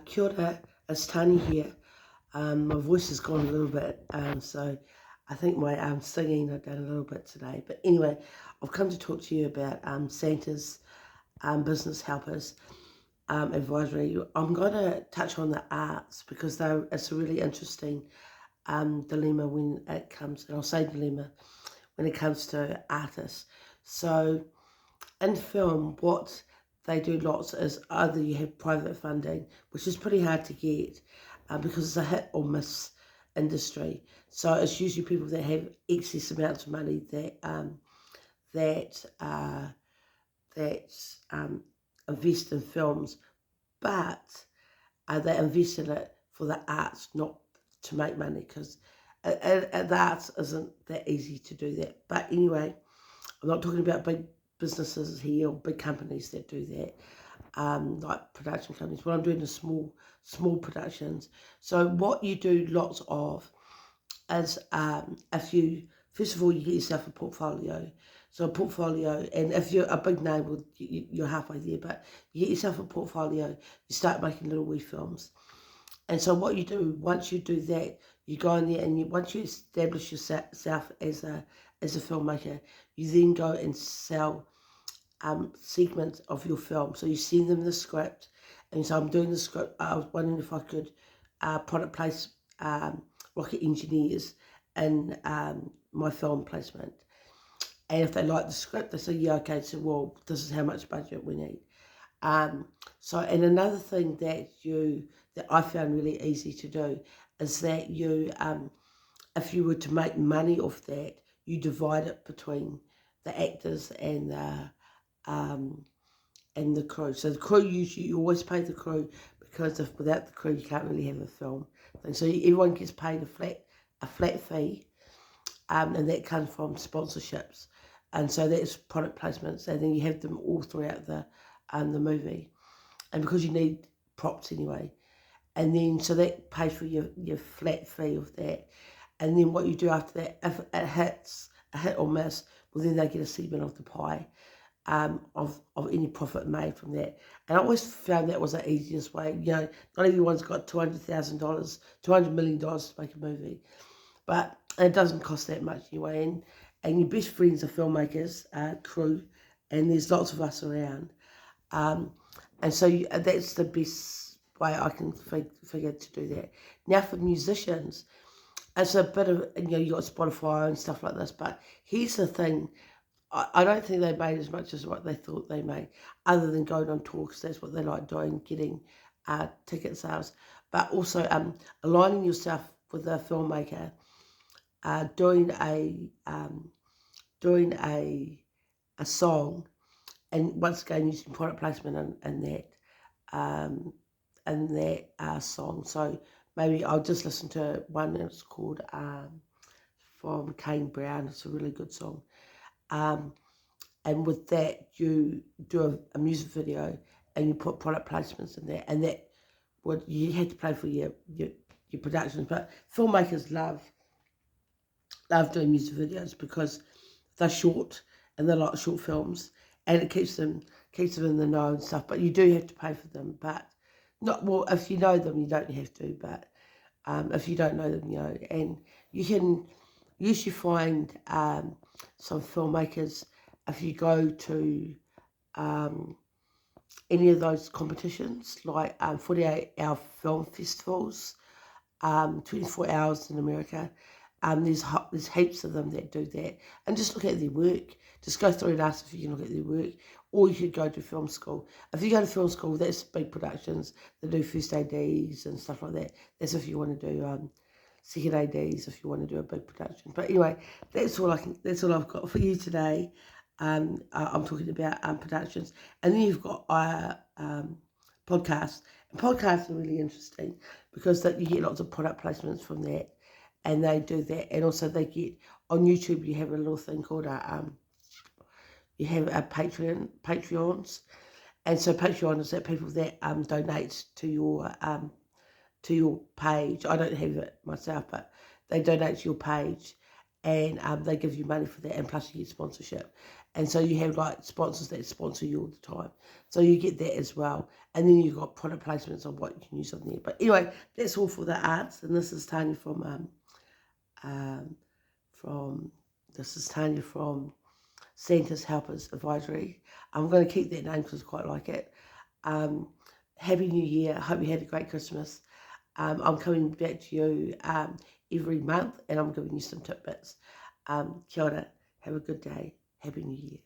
Kia ora, it's Tani here. My voice has gone a little bit, so I think my singing I've done a little bit today. But anyway, I've come to talk to you about Santa's business helpers advisory. I'm going to touch on the arts because it's a really interesting dilemma when it comes, and I'll say dilemma, when it comes to artists. So in film, what they do lots is either you have private funding, which is pretty hard to get because it's a hit or miss industry. So it's usually people that have excess amounts of money that that invest in films, but they invest in it for the arts, not to make money, because the arts isn't that easy to do that. But anyway, I'm not talking about big businesses here or big companies that do that, like production companies. What I'm doing is small productions. So what you do lots of is if you, first of all, you get yourself a portfolio. So a portfolio, and if you're a big name, well, you're halfway there, but you get yourself a portfolio, you start making little wee films. And so what you do, once you do that, you go in there and once you establish yourself as a filmmaker, you then go and sell segments of your film. So you send them the script, and so I'm doing the script. I was wondering if I could product place Rocket Engineers in my film placement. And if they like the script, they say, yeah, okay, so well, this is how much budget we need. And another thing that I found really easy to do is that if you were to make money off that, you divide it between the actors and the crew. So the crew, usually you always pay the crew, because without the crew you can't really have a film thing. So everyone gets paid a flat fee, and that comes from sponsorships, and so that's product placements, and then you have them all throughout the movie, and because you need props anyway, and then so that pays for your flat fee of that, and then what you do after that, if it hits a hit or miss, well then they get a segment of the pie, of any profit made from that. And I always found that was the easiest way. Not everyone's got $200,000, $200 million to make a movie, but it doesn't cost that much anyway. And your best friends are filmmakers, crew, and there's lots of us around. And so that's the best way I can figure to do that. Now for musicians, it's a bit of, you got Spotify and stuff like this, but here's the thing. I don't think they made as much as what they thought they made, other than going on tour, because that's what they like doing, getting ticket sales. But also aligning yourself with a filmmaker, doing a song, and once again using product placement in that song. So maybe I'll just listen to one that's called from Kane Brown. It's a really good song. And with that, you do a music video, and you put product placements in there, and that what you had to pay for your productions. But filmmakers love doing music videos because they're short and they're like short films, and it keeps them in the know and stuff. But you do have to pay for them, but not, well, if you know them, you don't have to. But if you don't know them, and you can usually find some filmmakers if you go to any of those competitions, like 48-hour film festivals, 24 hours in America. There's heaps of them that do that, and just look at their work. Just go through and ask if you can look at their work, or you could go to film school. If you go to film school, that's big productions. They do first ADs and stuff like that. That's if you want to do second ADs, if you want to do a big production. But anyway, that's all I've got for you today. I'm talking about productions, and then you've got podcasts. And podcasts are really interesting because you get lots of product placements from that, and they do that, and also they get on YouTube. You have a little thing called you have a Patreons, and so Patreon is that people that donate to your page. I don't have it myself, but they donate to your page, and they give you money for that, and plus you get sponsorship. And so you have like sponsors that sponsor you all the time. So you get that as well. And then you've got product placements on what you can use on there. But anyway, that's all for the arts. And this is Tanya from Santa's Helpers Advisory. I'm going to keep that name because I quite like it. Happy New Year. I hope you had a great Christmas. I'm coming back to you every month and I'm giving you some tidbits. Kia ora. Have a good day. Happy New Year.